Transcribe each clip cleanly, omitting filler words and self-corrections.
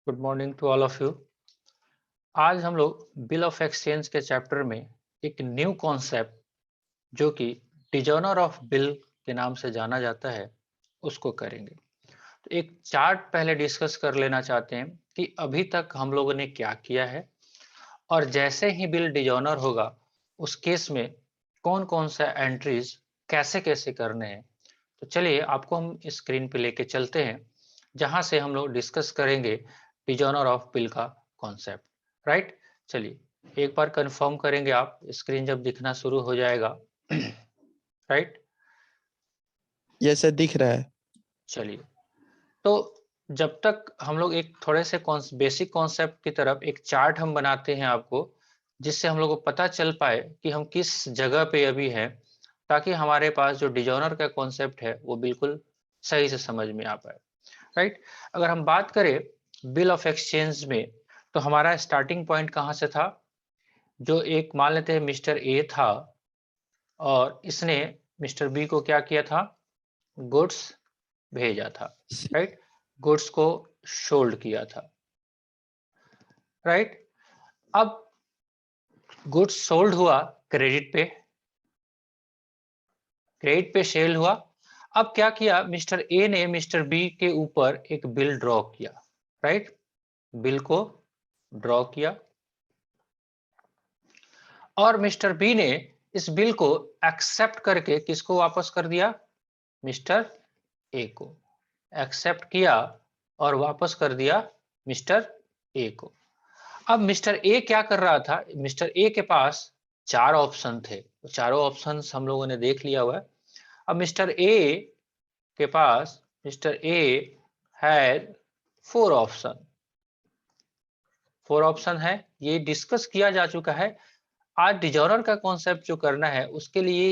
Good morning to all of you. आज हम लोग बिल ऑफ एक्सचेंज के चैप्टर में एक न्यू कॉन्सेप्ट जो कि डिजोनर ऑफ बिल के नाम से जाना जाता है उसको करेंगे। तो एक चार्ट पहले डिस्कस कर लेना चाहते हैं कि अभी तक हम लोगों ने क्या किया है और जैसे ही बिल डिजोनर होगा उस केस में कौन कौन सा एंट्रीज कैसे कैसे करने हैं। तो चलिए आपको हम स्क्रीन पे लेके चलते हैं जहां से हम लोग डिस्कस करेंगे डिजोनर ऑफ बिल का कॉन्सेप्ट। राइट, चलिए एक बार कंफर्म करेंगे आप, स्क्रीन जब दिखना शुरू हो जाएगा। राइट, ये सर दिख रहा है। चलिए तो जब तक हम लोग एक थोड़े से बेसिक कॉन्सेप्ट की तरफ एक चार्ट हम बनाते हैं आपको, जिससे हम लोग को पता चल पाए कि हम किस जगह पे अभी हैं, ताकि हमारे पास जो डिजोनर का कॉन्सेप्ट है वो बिल्कुल सही से समझ में आ पाए। राइट, अगर हम बात करें बिल ऑफ एक्सचेंज में, तो हमारा स्टार्टिंग पॉइंट कहाँ से था? जो एक मान लेते हैं मिस्टर ए था और इसने मिस्टर बी को क्या किया था? गुड्स भेजा था। राइट, गुड्स को सोल्ड किया था। राइट, अब गुड्स सोल्ड हुआ, क्रेडिट पे, क्रेडिट पे सेल हुआ। अब क्या किया मिस्टर ए ने मिस्टर बी के ऊपर एक बिल ड्रॉ किया। राइट, बिल को ड्रॉ किया और मिस्टर बी ने इस बिल को एक्सेप्ट करके किसको वापस कर दिया? मिस्टर ए को एक्सेप्ट किया और वापस कर दिया मिस्टर ए को। अब मिस्टर ए क्या कर रहा था? मिस्टर ए के पास चार ऑप्शन थे, चारों ऑप्शन हम लोगों ने देख लिया हुआ है। अब मिस्टर ए के पास mister A had four option, four option है, ये डिस्कस किया जा चुका है। आज डिजॉर्डर का कॉन्सेप्ट जो करना है उसके लिए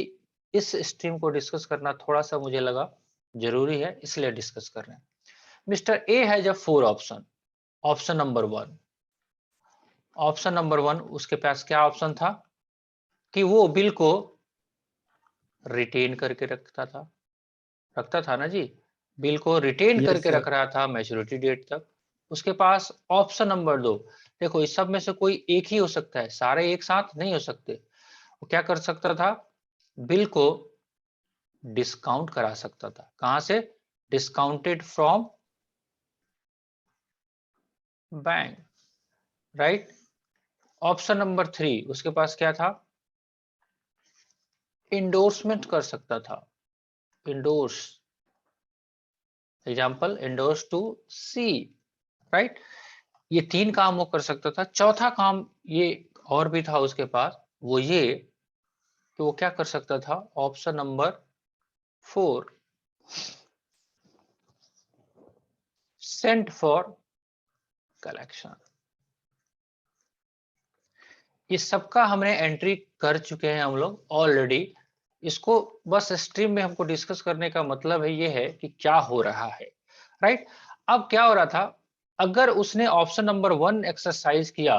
इस स्ट्रीम को डिस्कस करना थोड़ा सा मुझे लगा जरूरी है, इसलिए डिस्कस कर रहे हैं। मिस्टर ए है जब four option, option number one, option number one उसके पास क्या ऑप्शन था कि वो बिल को रिटेन करके रखता था ना जी, बिल को रिटेन यस करके सर। रख रहा था मैच्योरिटी डेट तक। उसके पास ऑप्शन नंबर दो, देखो इस सब में से कोई एक ही हो सकता है, सारे एक साथ नहीं हो सकते। वो क्या कर सकता था? बिल को डिस्काउंट करा सकता था। कहां से? Discounted from bank. Right, option number three उसके पास क्या था? इंडोर्समेंट कर सकता था, endorse, example endorse to C. Right, ये तीन काम वो कर सकता था। चौथा काम ये और भी था उसके पास, वो ये कि वो क्या कर सकता था? Option number four, sent for collection. ये सबका हमने एंट्री कर चुके हैं हम लोग ऑलरेडी। इसको बस स्ट्रीम में हमको डिस्कस करने का मतलब है ये है कि क्या हो रहा है। राइट, अब क्या हो रहा था? अगर उसने ऑप्शन नंबर वन एक्सरसाइज किया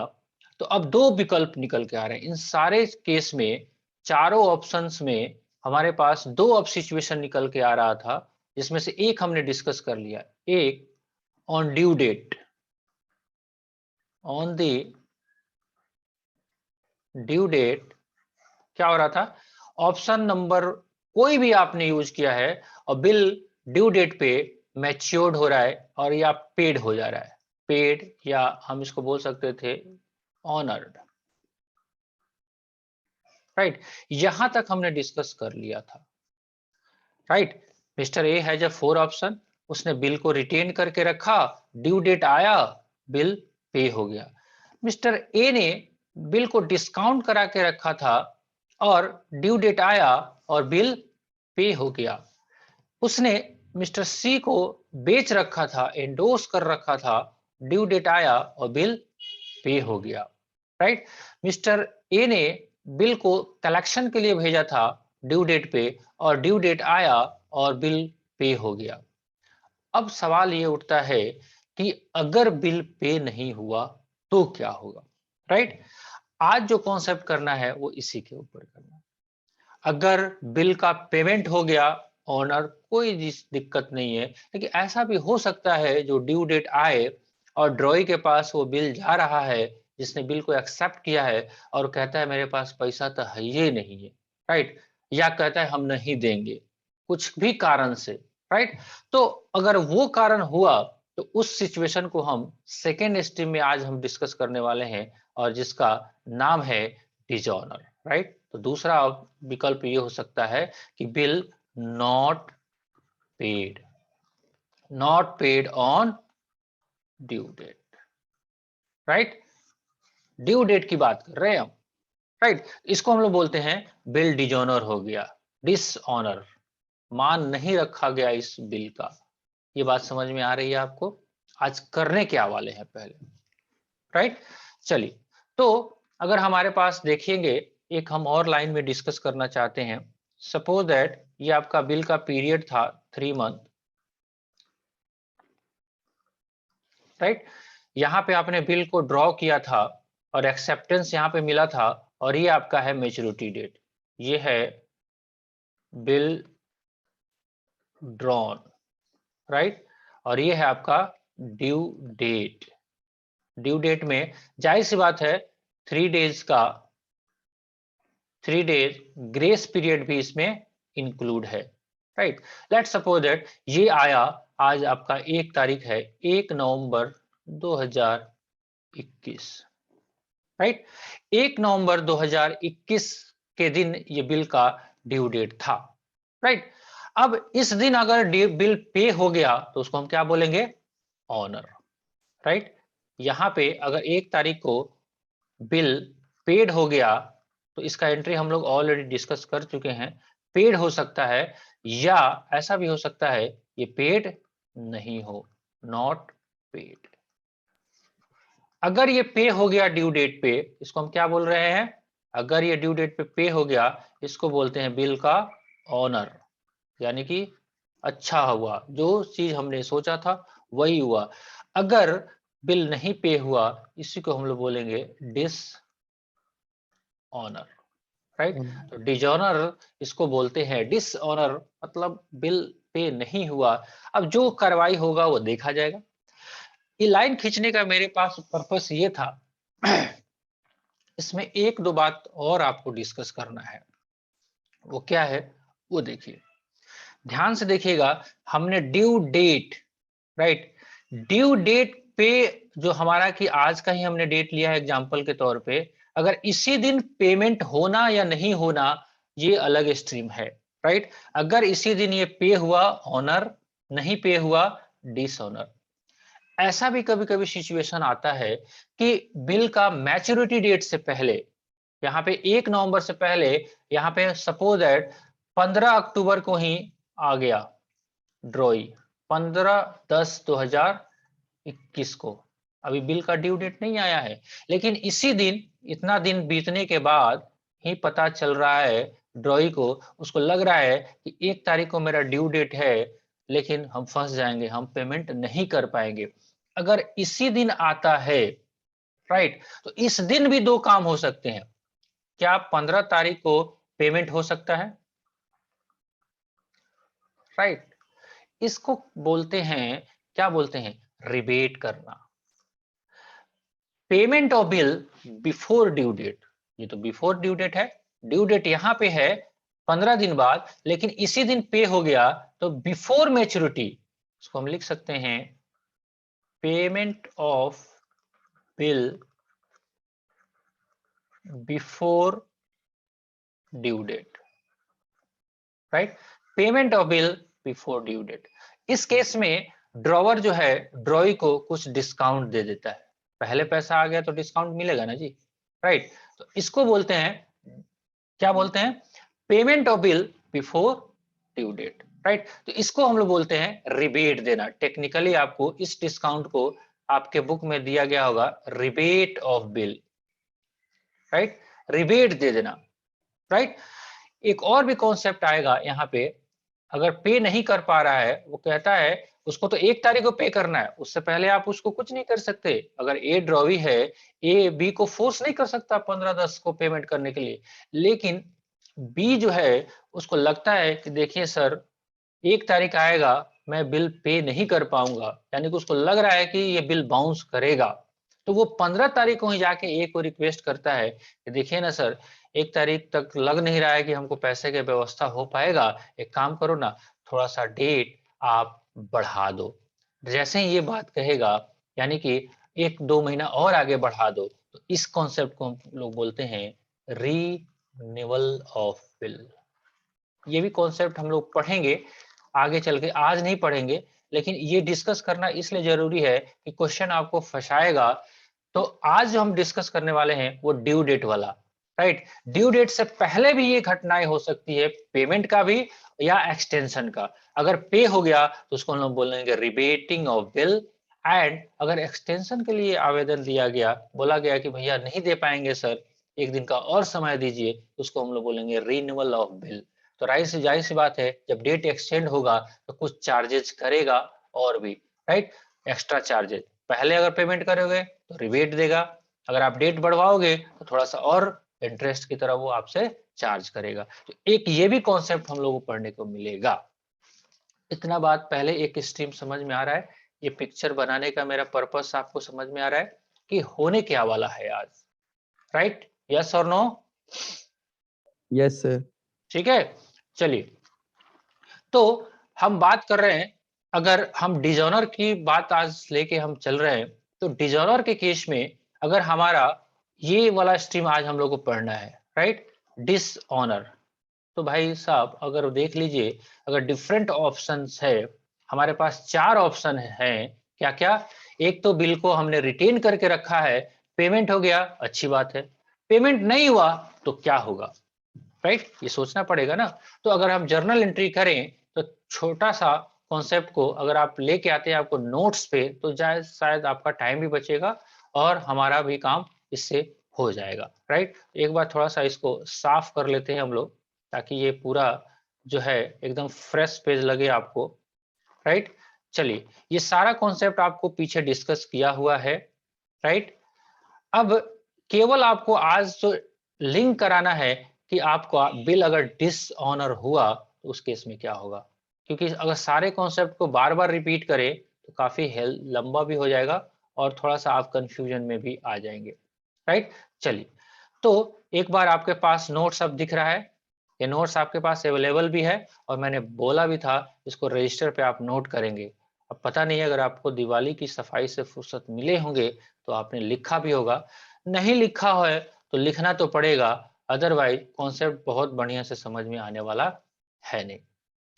तो अब दो विकल्प निकल के आ रहे हैं। इन सारे केस में चारों ऑप्शंस में हमारे पास दो अब सिचुएशन निकल के आ रहा था, जिसमें से एक हमने डिस्कस कर लिया। एक on due date, on the due date क्या हो रहा था? ऑप्शन नंबर कोई भी आपने यूज किया है और बिल ड्यू डेट पे मैच्योर्ड हो रहा है और या पेड हो जा रहा है, पेड या हम इसको बोल सकते थे ऑनर्ड। राइट, यहां तक हमने डिस्कस कर लिया था। राइट, मिस्टर ए है जब फोर ऑप्शन, उसने बिल को रिटेन करके रखा, ड्यू डेट आया, बिल पे हो गया। मिस्टर ए ने बिल को डिस्काउंट करा के रखा था और ड्यू डेट आया और बिल पे हो गया। उसने मिस्टर सी को बेच रखा था, एंडोर्स कर रखा था, ड्यू डेट आया और बिल पे हो गया। राइट, मिस्टर ए ने बिल को कलेक्शन के लिए भेजा था ड्यू डेट पे और ड्यू डेट आया और बिल पे हो गया। अब सवाल ये उठता है कि अगर बिल पे नहीं हुआ तो क्या होगा? राइट, आज जो कॉन्सेप्ट करना है वो इसी के ऊपर करना है। अगर बिल का पेमेंट हो गया ऑनर, कोई दिक्कत नहीं है, लेकिन ऐसा भी हो सकता है जो ड्यू डेट आए और ड्रॉई के पास वो बिल जा रहा है, जिसने बिल को एक्सेप्ट किया है और कहता है मेरे पास पैसा तो है ही नहीं है, राइट, या कहता है हम नहीं देंगे कुछ भी कारण से, राइट। तो अगर वो कारण हुआ तो उस सिचुएशन को हम सेकेंड स्ट्रीम में आज हम डिस्कस करने वाले हैं, और जिसका नाम है डिजॉनर, राइट। तो दूसरा विकल्प ये हो सकता है कि bill not paid, not paid on due date, right. Due date की बात कर रहे हैं हम, राइट। इसको हम लोग बोलते हैं बिल डिजॉनर हो गया, डिसऑनर, मान नहीं रखा गया इस बिल का। ये बात समझ में आ रही है आपको? आज करने क्या वाले हैं पहले, राइट। चलिए, तो अगर हमारे पास देखेंगे, एक हम और लाइन में डिस्कस करना चाहते हैं। सपोज दैट ये आपका बिल का पीरियड था 3 मंथ, राइट। यहाँ पे आपने बिल को ड्रॉ किया था और एक्सेप्टेंस यहाँ पे मिला था, और ये आपका है मेच्योरिटी डेट, ये है बिल ड्रॉन, राइट। और ये है आपका ड्यू डेट। ड्यू डेट में जाहिर सी बात है 3 डेज का 3 डेज ग्रेस पीरियड भी इसमें इंक्लूड है, राइट। लेट्स सपोज दैट ये आया, आज आपका 1 तारीख है, 1 नवंबर 2021, राइट। 1 नवंबर 2021 के दिन ये बिल का ड्यू डेट था, राइट। अब इस दिन अगर बिल पे हो गया तो उसको हम क्या बोलेंगे? Honour, right. यहां पे अगर 1 तारीख को बिल पेड हो गया तो इसका एंट्री हम लोग ऑलरेडी डिस्कस कर चुके हैं, पेड हो सकता है, या ऐसा भी हो सकता है ये पेड नहीं हो, नॉट पेड। अगर ये पे हो गया ड्यू डेट पे, इसको हम क्या बोल रहे हैं? अगर ये ड्यू डेट पे हो गया, इसको बोलते हैं बिल का ऑनर, यानी कि अच्छा हुआ, जो चीज हमने सोचा था वही हुआ। अगर बिल नहीं पे हुआ, इसी को हम लोग बोलेंगे डिस ऑनर, राइट। तो डिजॉनर इसको बोलते हैं, डिस ऑनर मतलब बिल पे नहीं हुआ। अब जो कार्रवाई होगा वो देखा जाएगा। ये लाइन खींचने का मेरे पास पर्पस ये था इसमें एक दो बात और आपको डिस्कस करना है। वो क्या है वो देखिए, ध्यान से देखिएगा। हमने due date, right, due date पे जो हमारा कि आज का ही हमने डेट लिया है एग्जांपल के तौर पे, अगर इसी दिन पेमेंट होना या नहीं होना ये अलग स्ट्रीम है, राइट। अगर इसी दिन ये पे हुआ ऑनर, नहीं पे हुआ डिसऑनर। ऐसा भी कभी कभी सिचुएशन आता है कि बिल का मैच्योरिटी डेट से पहले, यहाँ पे 1 नवंबर से पहले, यहाँ पे सपोज दैट 15 अक्टूबर को ही आ गया ड्रॉई, 15/10/2021 को, अभी बिल का ड्यू डेट नहीं आया है, लेकिन इसी दिन इतना दिन बीतने के बाद ही पता चल रहा है ड्रॉई को, उसको लग रहा है कि 1 तारीख को मेरा ड्यू डेट है, लेकिन हम फंस जाएंगे, हम पेमेंट नहीं कर पाएंगे। अगर इसी दिन आता है, राइट, तो इस दिन भी 2 काम हो सकते हैं। क्या 15 तारीख को पेमेंट हो सकता है? राइट। इसको बोलते हैं, क्या बोलते हैं? रिबेट करना। Payment of bill before due date, ये तो बिफोर ड्यू डेट है, ड्यू डेट यहां पे है 15 दिन बाद, लेकिन इसी दिन पे हो गया तो बिफोर मैच्योरिटी, इसको हम लिख सकते हैं payment of bill before due date, right. Payment of bill before due date. इस केस में ड्रॉवर जो है ड्रॉई को कुछ डिस्काउंट दे देता है, पहले पैसा आ गया तो डिस्काउंट मिलेगा ना जी, राइट। तो इसको बोलते हैं, क्या बोलते हैं? Payment of bill before due date, right. तो इसको हम लोग बोलते हैं रिबेट देना। टेक्निकली आपको इस डिस्काउंट को आपके बुक में दिया गया होगा rebate of bill, right, rebate दे देना, राइट। एक और भी कॉन्सेप्ट आएगा यहाँ पे, अगर पे नहीं कर पा रहा है, वो कहता है उसको तो 1 तारीख को पे करना है, उससे पहले आप उसको कुछ नहीं कर सकते। अगर ए ड्रॉवी है, ए बी को फोर्स नहीं कर सकता 15/10 को पेमेंट करने के लिए, लेकिन बी जो है उसको लगता है कि देखिए सर 1 तारीख आएगा मैं बिल पे नहीं कर पाऊंगा, यानी कि उसको लग रहा है कि ये बिल बाउंस करेगा, तो वो 15 तारीख को ही जाके ए को रिक्वेस्ट करता है कि देखिए ना सर, 1 तारीख तक लग नहीं रहा है कि हमको पैसे की व्यवस्था हो पाएगा, एक काम करो ना, थोड़ा सा डेट आप बढ़ा दो। जैसे ही ये बात कहेगा, यानी कि 1-2 महीना और आगे बढ़ा दो, तो इस कॉन्सेप्ट को हम लोग बोलते हैं रीनिवल ऑफ बिल। ये भी कॉन्सेप्ट हम लोग पढ़ेंगे आगे चल के, आज नहीं पढ़ेंगे, लेकिन ये डिस्कस करना इसलिए जरूरी है कि क्वेश्चन आपको फंसाएगा। तो आज जो हम डिस्कस करने वाले हैं वो ड्यू डेट वाला, राइट। ड्यू डेट से पहले भी ये घटनाएं हो सकती है, पेमेंट का भी या एक्सटेंशन का। अगर पे हो गया तो उसको हम लोग बोलेंगे रिबेटिंग ऑफ बिल, एंड अगर एक्सटेंशन के लिए आवेदन दिया गया, बोला गया कि भैया नहीं दे पाएंगे सर, 1 दिन का और समय दीजिए, उसको हम लोग बोलेंगे रिन्यूअल ऑफ बिल। तो जाहिर सी बात है, जब डेट एक्सटेंड होगा तो कुछ चार्जेस करेगा और भी, राइट, एक्स्ट्रा चार्जेस। पहले अगर पेमेंट करोगे तो रिबेट देगा, अगर आप डेट बढ़वाओगे तो थोड़ा सा और इंटरेस्ट की तरह वो आपसे चार्ज करेगा। तो एक ये भी कॉन्सेप्ट हम लोगों को पढ़ने को मिलेगा। इतना बात पहले एक स्ट्रीम समझ में आ रहा है, ये पिक्चर बनाने का मेरा पर्पस आपको समझ में आ रहा है कि होने क्या वाला है आज, राइट, यस और नो? Yes sir. ठीक है, चलिए, तो हम बात कर रहे हैं, अगर हम डिजॉनर की बात आज लेके हम चल रहे हैं, तो डिजॉनर के केस में अगर हमारा ये वाला स्ट्रीम आज हम लोग को पढ़ना है, राइट, डिसऑनर। तो भाई साहब अगर देख लीजिए, अगर डिफरेंट ऑप्शंस है, हमारे पास 4 ऑप्शन हैं, क्या क्या? एक तो बिल को हमने रिटेन करके रखा है, पेमेंट हो गया, अच्छी बात है। पेमेंट नहीं हुआ तो क्या होगा, राइट, ये सोचना पड़ेगा ना। तो अगर हम जर्नल एंट्री करें तो छोटा सा कॉन्सेप्ट को अगर आप लेके आते हैं आपको नोट्स पे, तो शायद आपका टाइम भी बचेगा और हमारा भी काम इससे हो जाएगा, राइट। एक बार थोड़ा सा इसको साफ कर लेते हैं हम लोग, ताकि ये पूरा जो है एकदम फ्रेश पेज लगे आपको, राइट। चलिए, ये सारा कॉन्सेप्ट आपको पीछे डिस्कस किया हुआ है, राइट। अब केवल आपको आज तो लिंक कराना है कि आपका बिल अगर डिसऑनर हुआ तो उस केस में क्या होगा, क्योंकि अगर सारे कॉन्सेप्ट को बार बार रिपीट करें तो काफी लंबा भी हो जाएगा और थोड़ा सा आप कंफ्यूजन में भी आ जाएंगे, राइट। चलिए, तो एक बार आपके पास नोट्स अब दिख रहा है, ये नोट्स आपके पास अवेलेबल भी है, और मैंने बोला भी था इसको रजिस्टर पे आप नोट करेंगे। अब पता नहीं अगर आपको दिवाली की सफाई से फुर्सत मिले होंगे तो आपने लिखा भी होगा, नहीं लिखा है तो लिखना तो पड़ेगा, अदरवाइज कॉन्सेप्ट बहुत बढ़िया से समझ में आने वाला है नहीं।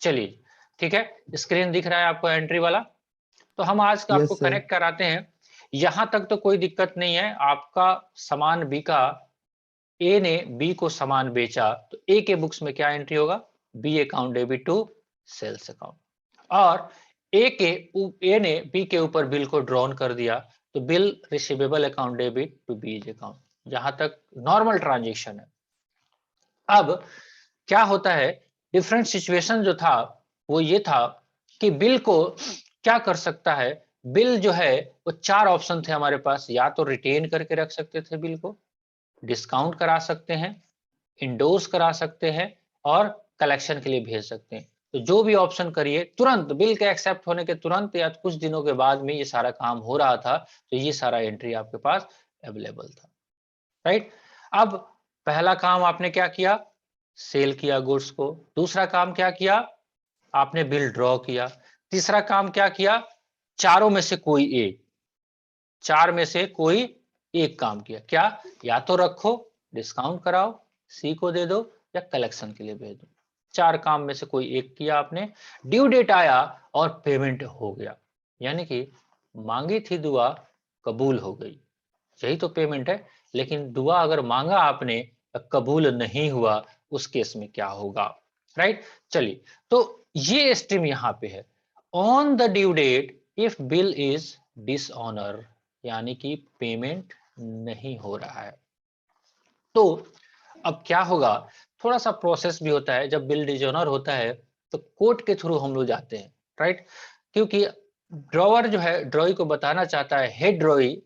चलिए, ठीक है, स्क्रीन दिख रहा है आपको एंट्री वाला, तो हम आज का आपको यस सर। कनेक्ट कराते हैं। यहां तक तो कोई दिक्कत नहीं है, आपका सामान बिका, ए ने बी को सामान बेचा, तो ए के बुक्स में क्या एंट्री होगा, B account debit to sales account, और ए ने बी के ऊपर बिल को ड्रॉन कर दिया, तो bill receivable account debit to B account, जहां तक नॉर्मल ट्रांजेक्शन है। अब क्या होता है, डिफरेंट सिचुएशन जो था वो ये था कि बिल को क्या कर सकता है, बिल जो है वो 4 ऑप्शन थे हमारे पास, या तो रिटेन करके रख सकते थे बिल को, डिस्काउंट करा सकते हैं, इंडोर्स करा सकते हैं, और कलेक्शन के लिए भेज सकते हैं। तो जो भी ऑप्शन करिए, तुरंत बिल के एक्सेप्ट होने के तुरंत या कुछ दिनों के बाद में ये सारा काम हो रहा था, तो ये सारा एंट्री आपके पास अवेलेबल था, राइट। अब पहला काम आपने क्या किया, सेल किया गुड्स को। दूसरा काम क्या किया, आपने बिल ड्रॉ किया। तीसरा काम क्या किया, चारों में से कोई एक, 4 में से कोई एक काम किया, क्या, या तो रखो, डिस्काउंट कराओ, सी को दे दो, या कलेक्शन के लिए भेज दो। 4 काम में से कोई एक किया आपने, ड्यू डेट आया और पेमेंट हो गया, यानी कि मांगी थी दुआ कबूल हो गई, यही तो पेमेंट है। लेकिन दुआ अगर मांगा आपने कबूल नहीं हुआ, उस केस में क्या होगा, राइट। चलिए, तो ये स्ट्रीम यहां पे है, on the due date if bill is dishonour, यानी कि पेमेंट नहीं हो रहा है। तो अब क्या होगा, थोड़ा सा प्रोसेस भी होता है, जब बिल डिसऑनर होता है तो कोर्ट के थ्रू हम लोग जाते हैं, राइट। क्योंकि ड्रॉवर जो है ड्रॉई को बताना चाहता है, हेड ड्रॉई,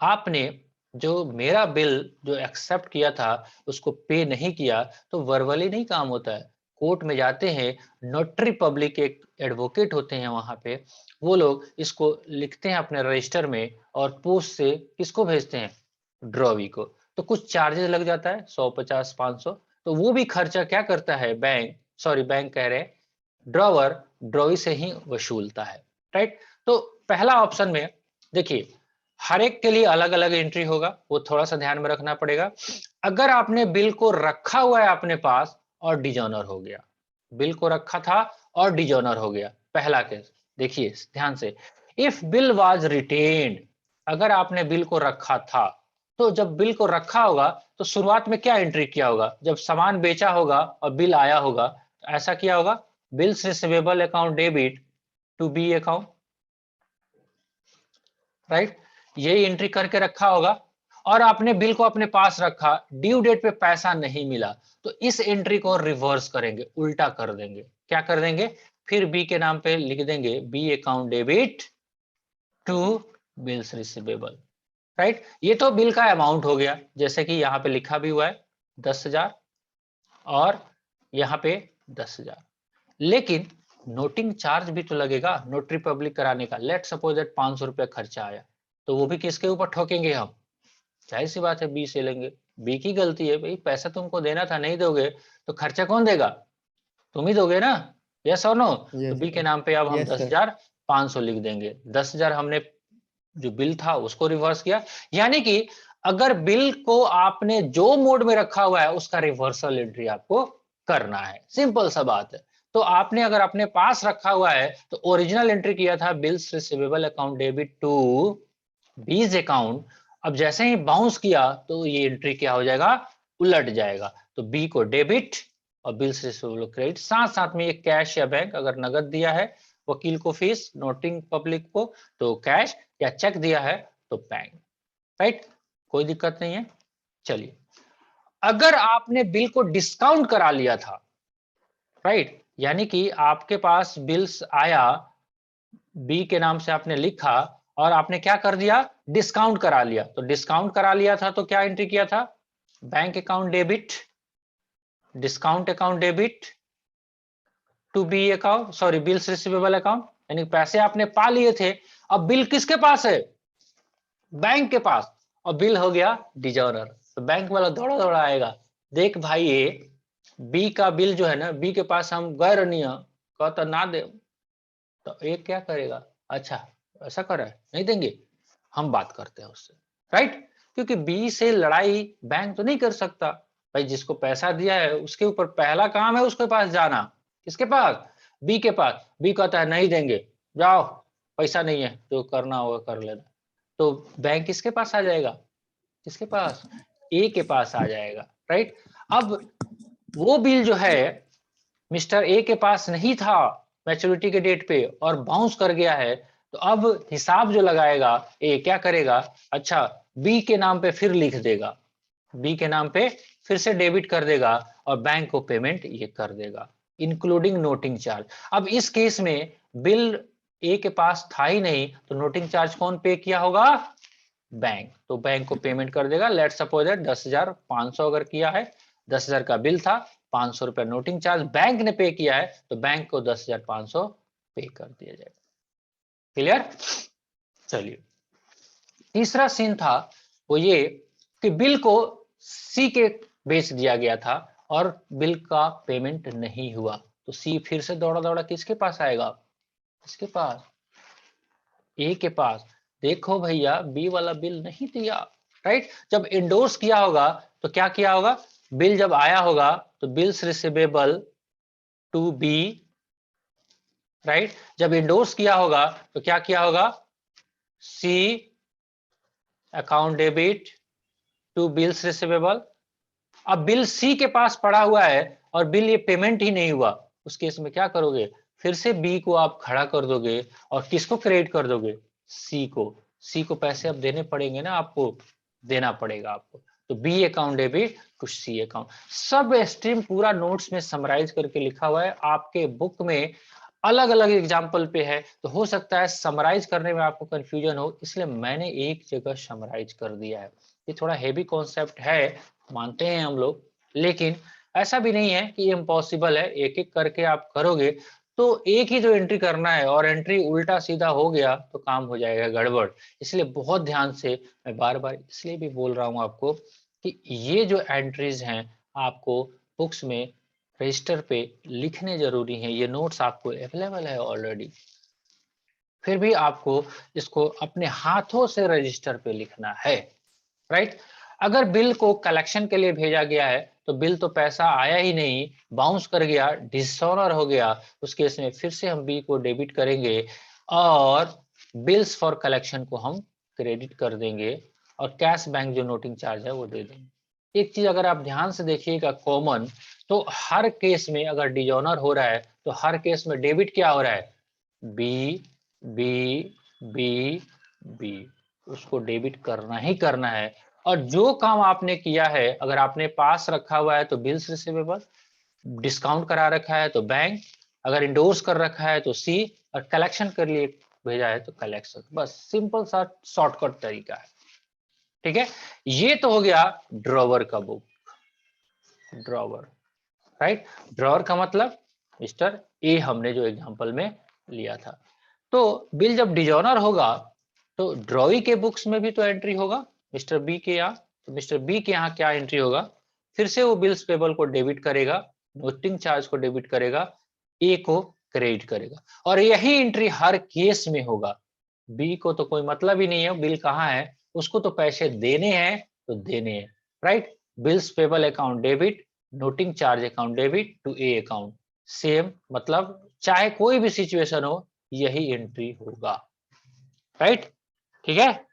आपने जो मेरा बिल जो एक्सेप्ट किया था उसको पे नहीं किया, तो वर्बली नहीं काम होता है, कोर्ट में जाते हैं, नोटरी पब्लिक एक एडवोकेट होते हैं वहां पे, वो लोग इसको लिखते हैं अपने रजिस्टर में और पोस्ट से किसको भेजते हैं, ड्रॉवी को। तो कुछ चार्जेस लग जाता है 150 500, तो वो भी खर्चा क्या करता है बैंक, सॉरी बैंक कह रहे हैं, ड्रॉवर ड्रॉवी से ही वसूलता है, राइट। तो पहला ऑप्शन में देखिए हर एक के लिए अलग अलग एंट्री होगा, वो थोड़ा सा ध्यान में रखना पड़ेगा। अगर आपने बिल को रखा हुआ है अपने पास और डिजोनर हो गया, बिल को रखा था और डिजोनर हो गया, पहला केस देखिए ध्यान से, इफ बिल वाज रिटेन्ड, अगर आपने बिल को रखा था, तो जब बिल को रखा होगा तो शुरुआत में क्या एंट्री किया होगा, जब सामान बेचा होगा और बिल आया होगा तो ऐसा किया होगा, bills receivable account debit to B account, right, यही एंट्री करके रखा होगा। और आपने बिल को अपने पास रखा, ड्यू डेट पे पैसा नहीं मिला, तो इस एंट्री को रिवर्स करेंगे, उल्टा कर देंगे, क्या कर देंगे, फिर बी के नाम पे लिख देंगे B account debit to bills receivable, right. ये तो बिल का अमाउंट हो गया, जैसे कि यहाँ पे लिखा भी हुआ है 10,000 और यहाँ पे 10,000, लेकिन नोटिंग चार्ज भी तो लगेगा नोटरी पब्लिक कराने का। लेट सपोज दैट 500 रुपया खर्चा आया, तो वो भी किसके ऊपर ठोकेंगे हम, जाहिर सी बात है बी से लेंगे, बी की गलती है भाई, पैसा तुमको देना था नहीं दोगे तो खर्चा कौन देगा, तुम ही दोगे ना, यस और नो। तो Yes, बी के sir. नाम पे अब हम Yes, sir. 10,500 लिख देंगे, 10,000 हमने जो बिल था उसको रिवर्स किया, यानी कि अगर बिल को आपने जो मोड में रखा हुआ है उसका रिवर्सल एंट्री आपको करना है, सिंपल सा बात है। तो आपने अगर अपने पास रखा हुआ है तो ओरिजिनल एंट्री किया था bills receivable account debit to B's account, अब जैसे ही बाउंस किया तो ये एंट्री क्या हो जाएगा, उलट जाएगा, तो बी को डेबिट और बिल्स रिसीवेबल क्रेडिट, साथ साथ में ये कैश या बैंक, अगर नगद दिया है वकील को फीस, नोटिंग पब्लिक को तो कैश, या चेक दिया है तो बैंक, राइट, कोई दिक्कत नहीं है। चलिए अगर आपने बिल को डिस्काउंट करा लिया था, राइट, यानी कि आपके पास बिल्स आया, बी के नाम से आपने लिखा और आपने क्या कर दिया, डिस्काउंट करा लिया, तो डिस्काउंट करा लिया था तो क्या एंट्री किया था, bank account debit, discount account debit to B account, sorry bills receivable account, यानी पैसे आपने पा लिए थे, अब बिल किसके पास है, बैंक के पास, और बिल हो गया डिजॉर्डर, तो बैंक वाला दौड़ा दौड़ा आएगा, देख भाई ये बी का बिल जो है ना, बी के पास हम गए रनिया, कहता ना दे, तो ये क्या करेगा, अच्छा ऐसा कर रहा है नहीं देंगे, हम बात करते हैं उससे, राइट, क्योंकि बी से लड़ाई बैंक तो नहीं कर सकता भाई, जिसको पैसा दिया है उसके ऊपर पहला काम है उसके पास जाना, किसके पास, बी के पास, बी कहता है नहीं देंगे, जाओ पैसा नहीं है, जो करना होगा कर लेना, तो बैंक किसके पास आ जाएगा, किसके पास, ए के पास आ जाएगा, राइट। अब वो बिल जो है मिस्टर ए के पास नहीं था मैच्योरिटी के डेट पे और बाउंस कर गया है, तो अब हिसाब जो लगाएगा ए क्या करेगा, अच्छा बी के नाम पे फिर लिख देगा, बी के नाम पे फिर से डेबिट कर देगा और बैंक को पेमेंट ये कर देगा, इंक्लूडिंग नोटिंग चार्ज। अब इस केस में बिल ए के पास था ही नहीं, तो नोटिंग चार्ज कौन पे किया होगा, बैंक, तो बैंक को पेमेंट कर देगा। लेट सपोज 10,500 अगर किया है, 10,000 का बिल था, 500 रुपया नोटिंग चार्ज बैंक ने पे किया है, तो बैंक को 10,500 पे कर दिया जाएगा, क्लियर। चलिए तीसरा सीन था वो ये कि बिल को सी के बेच दिया गया था और बिल का पेमेंट नहीं हुआ, तो सी फिर से दौड़ा दौड़ा किसके पास आएगा, किसके पास, ए के पास, देखो भैया बी वाला बिल नहीं दिया, राइट, जब इंडोर्स किया होगा तो क्या किया होगा, बिल जब आया होगा तो bills receivable to B, right, जब इंडोर्स किया होगा तो क्या किया होगा, C account debit to bills receivable, अब बिल सी के पास पड़ा हुआ है और बिल ये पेमेंट ही नहीं हुआ, उस केस में क्या करोगे, फिर से बी को आप खड़ा कर दोगे और किसको क्रेडिट कर दोगे, सी को, सी को पैसे अब देने पड़ेंगे ना, आपको देना पड़ेगा आपको, तो B account debit to C account, सब स्ट्रीम पूरा नोट्स में समराइज करके लिखा हुआ है, आपके बुक में अलग अलग एग्जाम्पल पे है, तो हो सकता है समराइज करने में आपको कंफ्यूजन हो, इसलिए मैंने एक जगह समराइज कर दिया है। ये थोड़ा हेवी कॉन्सेप्ट है, मानते हैं हम लोग, लेकिन ऐसा भी नहीं है कि इम्पॉसिबल है, एक एक करके आप करोगे तो एक ही जो एंट्री करना है और एंट्री उल्टा सीधा हो गया तो काम हो जाएगा गड़बड़। इसलिए बहुत ध्यान से, मैं बार बार इसलिए भी बोल रहा हूँ आपको कि ये जो एंट्रीज हैं आपको बुक्स में रजिस्टर पे लिखने जरूरी हैं। ये नोट्स आपको अवेलेबल है ऑलरेडी, फिर भी आपको इसको अपने हाथों से रजिस्टर पे लिखना है, राइट। अगर बिल को कलेक्शन के लिए भेजा गया है तो बिल तो पैसा आया ही नहीं, बाउंस कर गया, डिसऑनर हो गया, उस केस में फिर से हम बी को डेबिट करेंगे और बिल्स फॉर कलेक्शन को हम क्रेडिट कर देंगे और कैश बैंक जो नोटिंग चार्ज है वो दे देंगे। एक चीज अगर आप ध्यान से देखिएगा कॉमन, तो हर केस में अगर डिसऑनर हो रहा है तो हर केस में डेबिट क्या हो रहा है, बी बी बी बी, उसको डेबिट करना ही करना है। और जो काम आपने किया है, अगर आपने पास रखा हुआ है तो बिल्स रिसीवेबल, डिस्काउंट करा रखा है तो बैंक, अगर इंडोर्स कर रखा है तो सी, और कलेक्शन कर लिए भेजा है तो कलेक्शन। बस सिंपल सा शॉर्टकट तरीका है, ठीक है। ये तो हो गया ड्रॉवर का बुक, ड्रॉवर, राइट। ड्रॉवर का मतलब मिस्टर ए हमने जो एग्जांपल में लिया था। तो बिल जब डिजॉनर होगा तो ड्रॉई के बुक्स में भी तो एंट्री होगा मिस्टर बी के यहाँ, तो मिस्टर बी के यहाँ क्या एंट्री होगा, फिर से वो बिल्स पेबल को डेबिट करेगा, नोटिंग चार्ज को डेबिट करेगा, ए को क्रेडिट करेगा, और यही एंट्री हर केस में होगा। बी को तो कोई मतलब ही नहीं है बिल कहाँ है, उसको तो पैसे देने हैं तो देने हैं, right. Bills payable account debit, noting charge account debit to A account, same मतलब चाहे कोई भी सिचुएशन हो यही एंट्री होगा, राइट, ठीक है।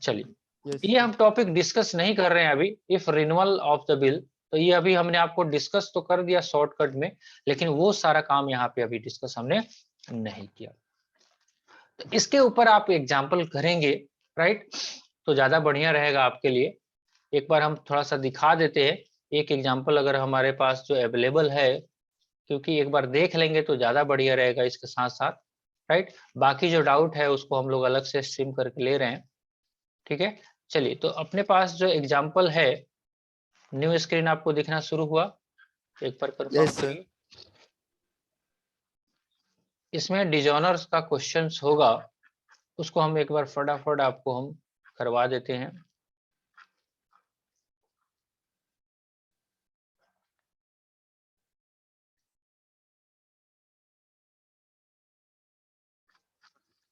चलिए, Yes, ये हम टॉपिक डिस्कस नहीं कर रहे हैं अभी, if renewal of the bill, तो ये अभी हमने आपको डिस्कस तो कर दिया शॉर्टकट में, लेकिन वो सारा काम यहाँ पे अभी डिस्कस हमने नहीं किया। तो इसके ऊपर आप एग्जाम्पल करेंगे, राइट, तो ज्यादा बढ़िया रहेगा आपके लिए। एक बार हम थोड़ा सा दिखा देते हैं, एक एग्जाम्पल अगर हमारे पास जो अवेलेबल है, क्योंकि एक बार देख लेंगे तो ज्यादा बढ़िया रहेगा इसके साथ साथ, राइट। बाकी जो डाउट है उसको हम लोग अलग से स्ट्रीम करके ले रहे हैं, ठीक है। चलिए, तो अपने पास जो एग्जाम्पल है, न्यू स्क्रीन आपको दिखना शुरू हुआ, एक बार कंफर्म yes, sir. करिए। इसमें डिजॉनर्स का क्वेश्चंस होगा, उसको हम एक बार फटाफट आपको हम करवा देते हैं।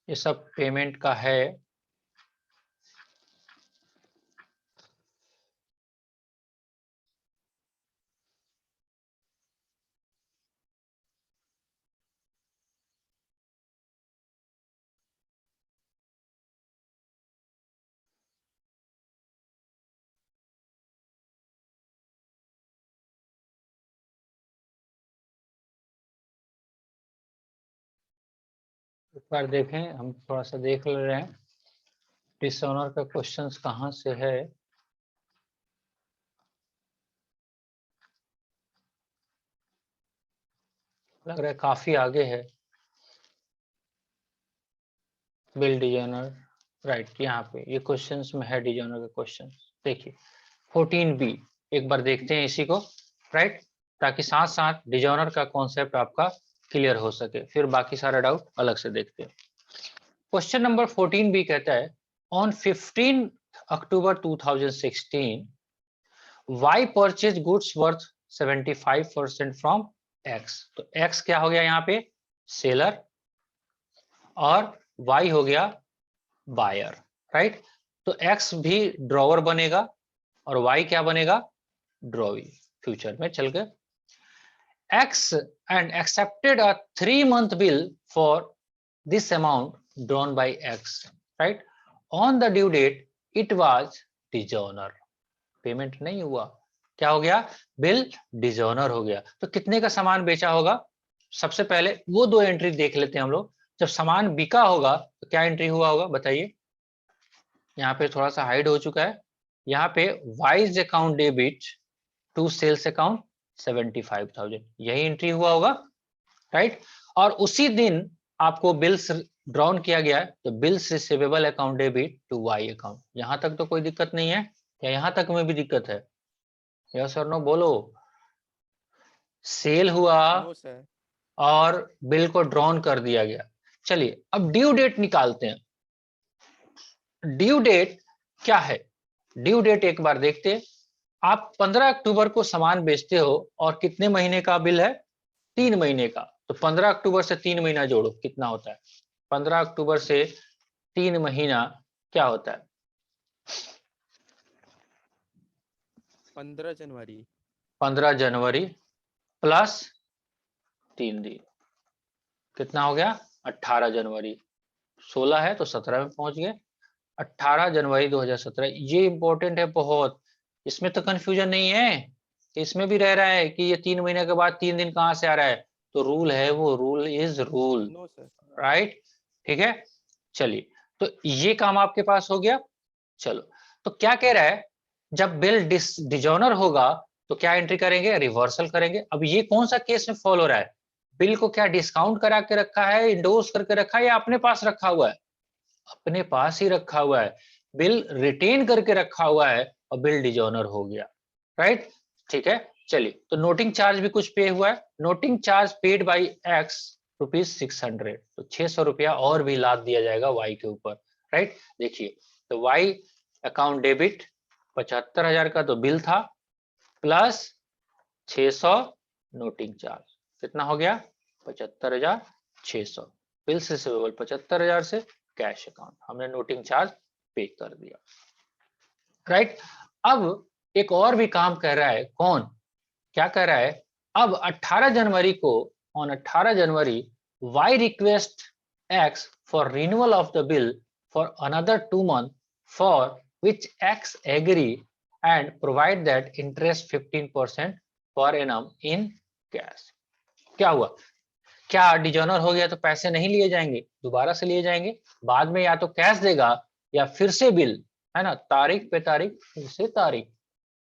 ये सब पेमेंट का है। एक बार देखें, हम थोड़ा सा देख ले रहे हैं डिसऑनर का क्वेश्चंस कहाँ से है। लग रहा है काफी आगे है। बिल डिजाइनर, राइट, यहाँ पे ये क्वेश्चंस में है डिजाइनर का क्वेश्चन। देखिए 14B, एक बार देखते हैं इसी को, राइट, ताकि साथ साथ डिजाइनर का कॉन्सेप्ट आपका क्लियर हो सके, फिर बाकी सारा डाउट अलग से देखते हैं। क्वेश्चन नंबर 14B कहता है, on 15 October 2016 Y purchase goods worth 75% from X। तो X क्या हो गया यहाँ पे, सेलर, और Y हो गया बायर, राइट। तो X भी ड्रॉवर बनेगा और Y क्या बनेगा, ड्रॉवी, फ्यूचर में चल के। X and accepted a 3-month bill for this amount drawn by X, right? On the due date it was dishonor, payment नहीं हुआ, क्या हो गया, बिल डिसऑनर हो गया। तो कितने का सामान बेचा होगा, सबसे पहले वो दो एंट्री देख लेते हैं हम लोग। जब सामान बिका होगा तो क्या एंट्री हुआ होगा बताइए। यहाँ पे थोड़ा सा हाइड हो चुका है, यहाँ पे Y's account debit to sales account 75,000, यही एंट्री हुआ होगा, राइट। और उसी दिन आपको बिल्स ड्रॉन किया गया है, तो bills receivable account debit to Y account. यहां तक तो कोई दिक्कत नहीं है, या यहां तक में भी दिक्कत है, यस और नो बोलो। सेल हुआ नो सर। और बिल को ड्रॉन कर दिया गया। चलिए अब ड्यू डेट निकालते हैं। ड्यू डेट क्या है? ड्यू डेट एक बार देखते हैं। आप 15 अक्टूबर को सामान बेचते हो और कितने महीने का बिल है? 3 महीने का। तो 15 अक्टूबर से 3 महीना जोड़ो, कितना होता है? 15 अक्टूबर से 3 महीना क्या होता है? 15 जनवरी। 15 जनवरी प्लस 3 दिन, कितना हो गया? 18 जनवरी। 16 है तो 17 में पहुंच गए। 18 जनवरी 2017। ये इंपॉर्टेंट है बहुत, इसमें तो कंफ्यूजन नहीं है। इसमें भी रह रहा है कि ये 3 महीने के बाद 3 दिन कहां से आ रहा है, तो रूल है वो, rule is rule, no sir. Right? ठीक है, चलिए तो ये काम आपके पास हो गया। चलो, तो क्या कह रहा है, जब बिल डिजोनर होगा तो क्या एंट्री करेंगे? रिवर्सल करेंगे। अब ये कौन सा केस में फॉलो हो रहा है? बिल को क्या डिस्काउंट करा के रखा है, इंडोर्स करके रखा है, या अपने पास रखा हुआ है? अपने पास ही रखा हुआ है, बिल रिटेन करके रखा हुआ है और बिल डिजोनर हो गया, राइट? ठीक है, चलिए तो नोटिंग चार्ज भी कुछ पे हुआ है। Noting charge paid by x ₹600, तो 600 रुपया और भी लाद दिया जाएगा वाई के ऊपर, राइट? देखिए, तो वाई अकाउंट डेबिट 75,000 का तो बिल था, प्लस 600 नोटिंग चार्ज, कितना हो गया? 75,600। बिल से रिसीवेबल 75,000 से कैश अकाउंट, हमने नोटिंग चार्ज पे कर दिया, राइट? अब एक और भी काम कर रहा है, कौन? क्या कर रहा है? अब 18 जनवरी को, on 18 January Y request X for renewal of the bill for another 2 months for which X agree and provide that interest 15% per annum in cash. क्या हुआ? क्या डिजोनर हो गया तो पैसे नहीं लिए जाएंगे, दोबारा से लिए जाएंगे। बाद में या तो कैश देगा या फिर से बिल, है ना, तारीख पे तारीख फिर से तारीख।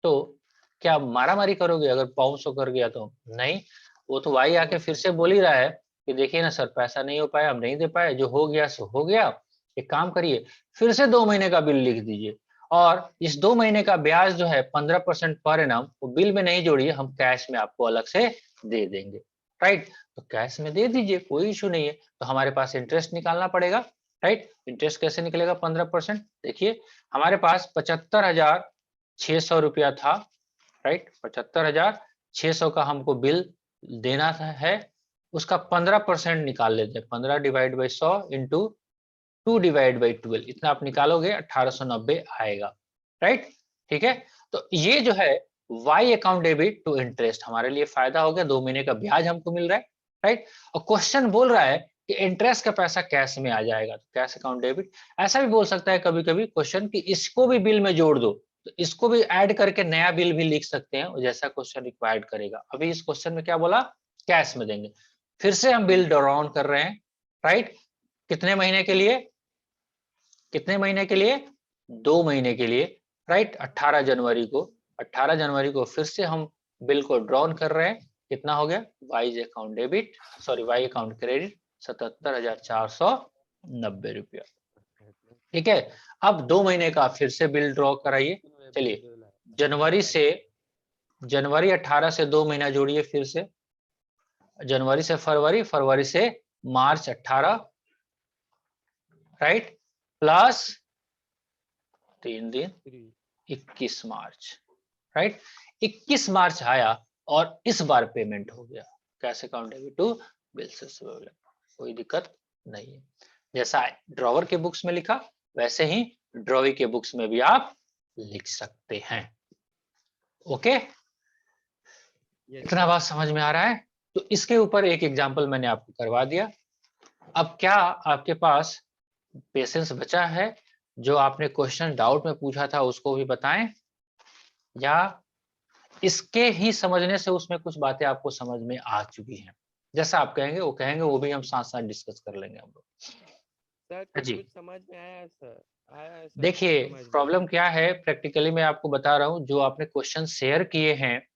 तो क्या मारामारी करोगे अगर बाउंस कर गया तो? नहीं, वो तो भाई आके फिर से बोल ही रहा है कि देखिए ना सर, पैसा नहीं हो पाया, हम नहीं दे पाए, जो हो गया सो हो गया। एक काम करिए, फिर से 2 महीने का बिल लिख दीजिए और इस 2 महीने का ब्याज जो है 15% पर एनम, वो बिल में नहीं जोड़िए, हम कैश में आपको अलग से दे देंगे, राइट? तो कैश में दे दीजिए, कोई इशू नहीं है। तो हमारे पास इंटरेस्ट निकालना पड़ेगा, राइट? इंटरेस्ट कैसे निकलेगा? 15%। देखिए, हमारे पास 75,600 रुपया था, राइट? 75,600 का हमको बिल देना है, उसका 15% निकाल लेते हैं। 15 divide by 100 into 2 divide by 12, इतना आप निकालोगे 1890 आएगा, राइट? ठीक है, तो ये जो है Y account debit to interest हमारे लिए फायदा हो गया, 2 महीने का ब्याज हमको मिल रहा है, राइट? और क्वेश्चन बोल रहा है कि इंटरेस्ट का पैसा कैश में आ जाएगा, तो कैश अकाउंट डेबिट। ऐसा भी बोल सकता है कभी कभी क्वेश्चन कि इसको भी बिल में जोड़ दो, तो इसको भी ऐड करके नया बिल भी लिख सकते हैं, जैसा क्वेश्चन रिक्वायर्ड करेगा। अभी इस क्वेश्चन में क्या बोला? कैश में देंगे। फिर से हम बिल ड्रॉ कर रहे हैं, राइट? कितने महीने के लिए? कितने महीने के लिए? 2 महीने के लिए, राइट? 18 जनवरी को, 18 जनवरी को फिर से हम बिल को ड्रॉन कर रहे हैं। कितना हो गया? Y account debit, sorry Y account credit 77,490 रुपया। ठीक है, अब 2 महीने का फिर से बिल ड्रॉ कराइए। चलिए, जनवरी से, जनवरी 18 से 2 महीना जोड़िए, फिर से जनवरी से फरवरी, फरवरी से मार्च 18, राइट? प्लस 3 दिन 21 मार्च, राइट? 21 मार्च आया और इस बार पेमेंट हो गया, cash account debit to bill से रिसीवेबल। कोई दिक्कत नहीं है। जैसा ड्रॉवर के बुक्स में लिखा वैसे ही ड्रॉवी के बुक्स में भी आप लिख सकते हैं। ओके, इतना बात समझ में आ रहा है? तो इसके ऊपर एक एग्जांपल मैंने आपको करवा दिया। अब क्या आपके पास पेशेंस बचा है? जो आपने क्वेश्चन डाउट में पूछा था उसको भी बताएं, या इसके ही समझने से उसमें कुछ बातें आपको समझ में आ चुकी हैं? जैसा आप कहेंगे वो कहेंगे, वो भी हम साथ साथ डिस्कस कर लेंगे हम लोग। सर जी, कुछ समझ में आया सर, आया सर, देखिए समझ में। प्रॉब्लम क्या है, प्रैक्टिकली मैं आपको बता रहा हूँ, जो आपने क्वेश्चन शेयर किए हैं,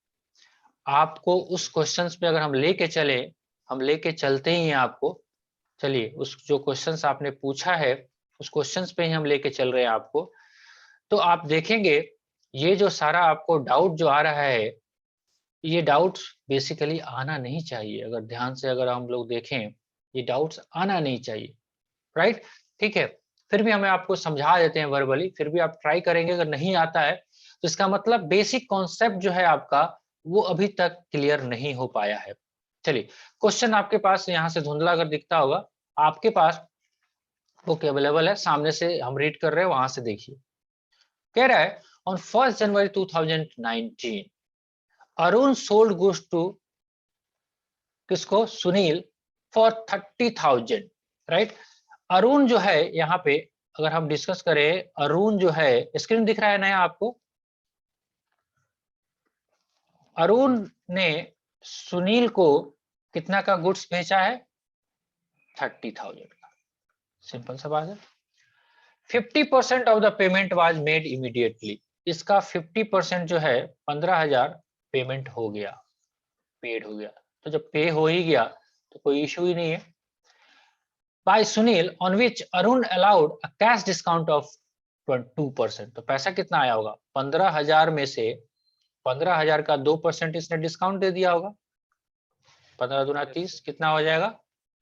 आपको उस क्वेश्चंस पे अगर हम लेके चले, हम लेके चलते ही हैं आपको। चलिए, उस जो क्वेश्चंस आपने पूछा है उस क्वेश्चंस पे ही हम लेके चल रहे हैं आपको। तो आप देखेंगे ये जो सारा आपको डाउट जो आ रहा है, ये डाउट्स बेसिकली आना नहीं चाहिए, अगर ध्यान से अगर हम लोग देखें ये डाउट्स आना नहीं चाहिए, राइट। ठीक है, फिर भी हमें आपको समझा देते हैं वर्बली, फिर भी आप ट्राई करेंगे, अगर नहीं आता है तो इसका मतलब बेसिक कॉन्सेप्ट जो है आपका वो अभी तक क्लियर नहीं हो पाया है। चलिए, क्वेश्चन आपके पास यहाँ से धुंधला अगर दिखता होगा, आपके पास बुक अवेलेबल है, सामने से हम रीड कर रहे हैं, वहां से देखिए। कह रहा है on 1 January 2019 Arun sold goods to किसको, सुनील, फॉर 30,000, राइट। अरुण जो है यहाँ पे अगर हम डिस्कस करें, अरुण जो है, स्क्रीन दिख रहा है नया आपको, अरुण ने सुनील को कितना का गुड्स बेचा है, 30,000 का। सिंपल सा बात है। 50% of the payment was made immediately, इसका 50% जो है 15,000 पेमेंट हो गया, पेड हो गया। तो जब पे हो ही गया तो कोई इशू ही नहीं है। By Sunil on which Arun allowed a cash discount of 2%, तो पैसा कितना आया होगा, 15,000 में से 15,000 का 2% इसने डिस्काउंट दे दिया होगा, 15 दूना 30, कितना हो जाएगा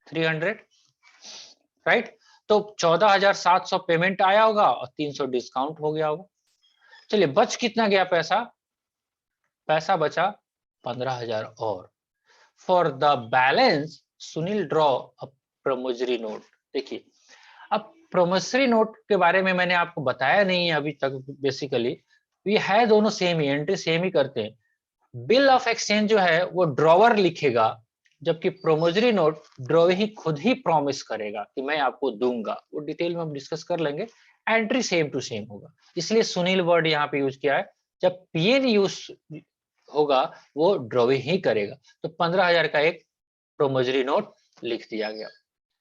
300, राइट। तो 14,700 पेमेंट आया होगा और 300 डिस्काउंट हो गया होगा। चलिए, बच कितना गया पैसा, पैसा बचा 15,000 और। For the balance Sunil draw a promissory note. देखिए, अब प्रोमिसरी नोट के बारे में मैंने आपको बताया नहीं है अभी तक। बेसिकली ये है दोनों सेम ही, एंट्री सेम ही करते हैं। बिल ऑफ एक्सचेंज जो है वो ड्रॉवर लिखेगा, जबकि प्रोमिसरी नोट ड्रॉवर ही खुद ही प्रॉमिस करेगा कि मैं आपको दूंगा। वो डिटेल में हम डिस्कस कर लेंगे, एंट्री सेम टू सेम होगा, इसलिए सुनील वर्ड यहाँ पे यूज किया है। जब पीएन यूज होगा वो ड्रॉवर ही करेगा। तो 15,000 का एक प्रोमिसरी नोट लिख दिया गया,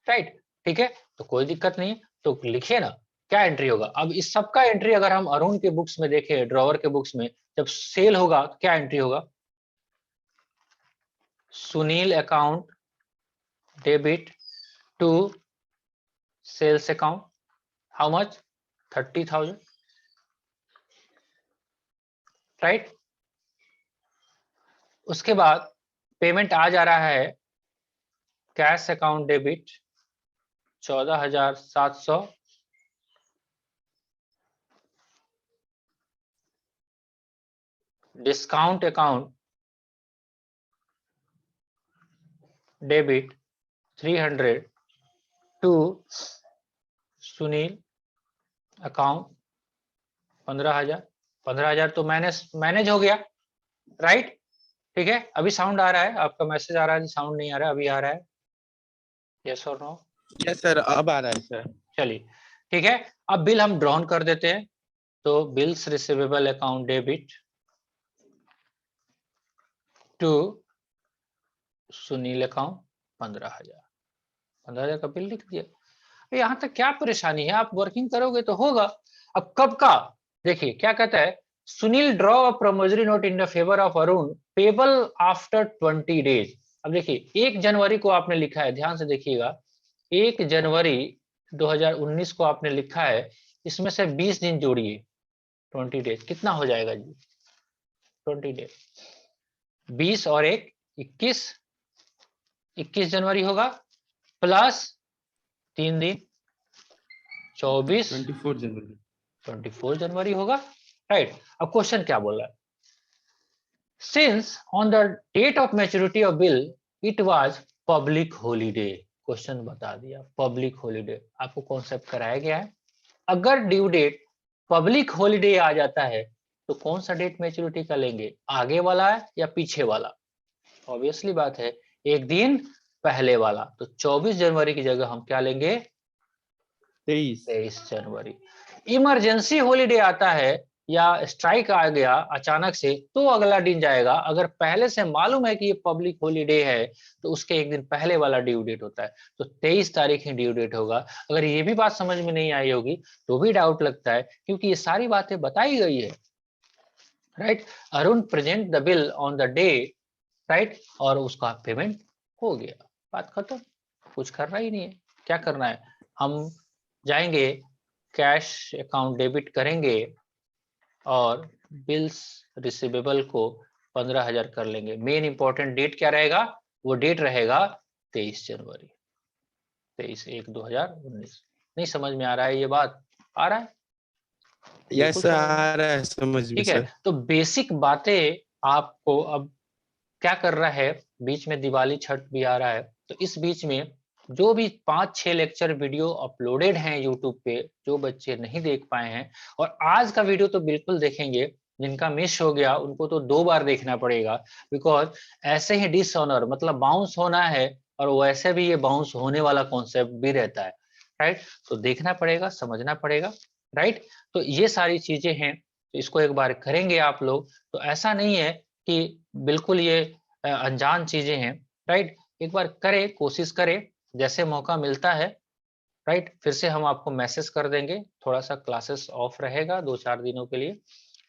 राइट। ठीक है, तो कोई दिक्कत नहीं है, तो लिखिए ना क्या एंट्री होगा। अब इस सब का एंट्री अगर हम अरुण के बुक्स में देखें, ड्रॉवर के बुक्स में, जब सेल होगा तो क्या एंट्री होगा, Sunil account debit to sales account, how much, 30,000, right. उसके बाद पेमेंट आ जा रहा है cash account debit 14,700, discount account debit 300 to Sunil account 15,000। 15,000 तो मैनेज हो गया, राइट। ठीक है, अभी साउंड आ रहा है, आपका मैसेज आ रहा है, साउंड नहीं आ रहा है, अभी आ रहा है, यस और नो। यस सर, अब आ रहा है सर। चलिए, ठीक है, अब बिल हम ड्रॉन कर देते हैं। तो bills receivable account debit to Sunil account 15,000, 15,000 का बिल लिख दिया। यहां तक क्या परेशानी है, आप वर्किंग करोगे तो होगा। अब कब का, देखिए क्या कहता है, Sunil draw a promissory note in the favour of Arun payable after 20 days. अब देखिए 1 जनवरी को आपने लिखा है, ध्यान से देखिएगा, 1 जनवरी 2019 को आपने लिखा है, इसमें से 20 दिन जोड़िए, 20 डेज कितना हो जाएगा जी, 20 डेज, 20 और 1 21, 21 जनवरी होगा, प्लस 3 दिन 24 24 जनवरी होगा, राइट। अब क्वेश्चन क्या बोल रहा है, since on the date of maturity of bill it was public holiday. Question बता दिया पब्लिक हॉलीडे, आपको कॉन्सेप्ट कराया गया है। अगर ड्यू डेट पब्लिक हॉलीडे आ जाता है तो कौन सा डेट मैच्योरिटी का लेंगे, आगे वाला है या पीछे वाला, ऑब्वियसली बात है एक दिन पहले वाला। तो 24 जनवरी की जगह हम क्या लेंगे, 23 जनवरी। इमरजेंसी हॉलीडे आता है या स्ट्राइक आ गया अचानक से तो अगला दिन जाएगा। अगर पहले से मालूम है कि ये पब्लिक हॉलीडे है तो उसके एक दिन पहले वाला ड्यू डेट होता है, तो 23 तारीख ही ड्यू डेट होगा। अगर ये भी बात समझ में नहीं आई होगी तो भी डाउट लगता है, क्योंकि ये सारी बातें बताई गई है, right. Arun present the bill on the day, right, और उसका पेमेंट हो गया, बात खत्म, कुछ करना ही नहीं है। क्या करना है, हम जाएंगे कैश अकाउंट डेबिट करेंगे और बिल्स रिसीवेबल को 15,000 कर लेंगे। मेन इंपॉर्टेंट डेट क्या रहेगा? वो डेट रहेगा 23 जनवरी, 23/1/2019। नहीं समझ में आ रहा है ये बात? आ रहा है? यस बिल्कुल सर, समझ में। आ रहा है समझ में ठीक है, सर। तो बेसिक बातें आपको अब क्या कर रहा है, बीच में दिवाली छठ भी आ रहा है, तो इस बीच में जो भी 5-6 लेक्चर वीडियो अपलोडेड हैं यूट्यूब पे, जो बच्चे नहीं देख पाए हैं, और आज का वीडियो तो बिल्कुल देखेंगे, जिनका मिस हो गया उनको तो 2 बार देखना पड़ेगा, बिकॉज ऐसे ही डिसऑनर मतलब बाउंस होना है, और वैसे भी ये बाउंस होने वाला कॉन्सेप्ट भी रहता है, राइट। तो देखना पड़ेगा, समझना पड़ेगा, राइट। तो ये सारी चीजें हैं, तो इसको एक बार करेंगे आप लोग, तो ऐसा नहीं है कि बिल्कुल ये अनजान चीजें हैं, राइट। एक बार करें, कोशिश करें, जैसे मौका मिलता है, राइट, फिर से हम आपको मैसेज कर देंगे। थोड़ा सा क्लासेस ऑफ रहेगा 2-4 दिनों के लिए।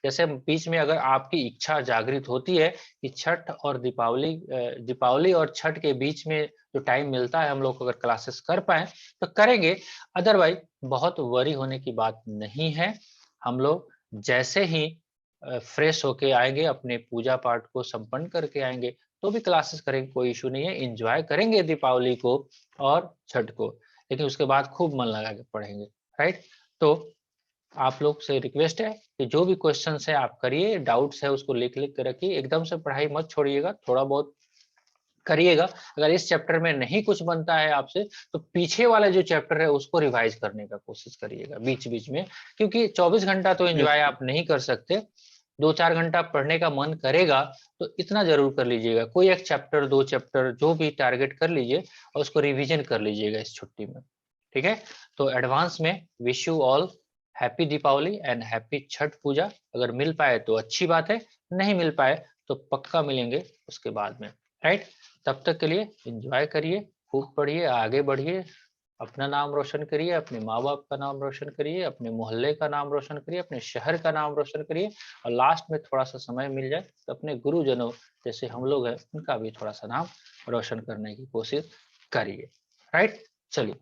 जैसे बीच में अगर आपकी इच्छा जागृत होती है कि छठ और दीपावली और छठ के बीच में जो टाइम मिलता है हम लोग अगर क्लासेस कर पाए तो करेंगे, अदरवाइज बहुत वरी होने की बात नहीं है। हम लोग जैसे ही फ्रेश होके आएंगे, अपने पूजा पाठ को संपन्न करके आएंगे, तो भी क्लासेस करेंगे, कोई इशू नहीं है। एंजॉय करेंगे दीपावली को और छठ को, लेकिन उसके बाद खूब मन लगा के पढ़ेंगे, राइट। तो आप लोग से रिक्वेस्ट है कि जो भी क्वेश्चंस है आप करिए, डाउट्स है उसको लिख लिख के रखिए, एकदम से पढ़ाई मत छोड़िएगा, थोड़ा बहुत करिएगा। अगर इस चैप्टर में नहीं कुछ बनता है आपसे, तो पीछे वाला जो चैप्टर है उसको रिवाइज करने का कोशिश करिएगा बीच बीच में, क्योंकि 24 घंटा तो एंजॉय आप नहीं कर सकते। 2-4 घंटा पढ़ने का मन करेगा तो इतना जरूर कर लीजिएगा, कोई एक चैप्टर 2 चैप्टर जो भी टारगेट कर लीजिए और उसको रिवीजन कर लीजिएगा इस छुट्टी में, ठीक है। तो एडवांस में wish you all happy Deepawali and happy Chhath puja. अगर मिल पाए तो अच्छी बात है, नहीं मिल पाए तो पक्का मिलेंगे उसके बाद में, राइट। तब तक के लिए एंजॉय करिए, खूब पढ़िए, आगे बढ़िए, अपना नाम रोशन करिए, अपने माँ बाप का नाम रोशन करिए, अपने मोहल्ले का नाम रोशन करिए, अपने शहर का नाम रोशन करिए, और लास्ट में थोड़ा सा समय मिल जाए तो अपने गुरुजनों जैसे हम लोग हैं उनका भी थोड़ा सा नाम रोशन करने की कोशिश करिए, राइट। चलिए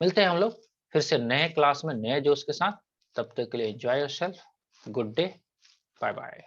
मिलते हैं हम लोग फिर से नए क्लास में नए जोश के साथ। तब तक के लिए enjoy yourself, good day, bye bye.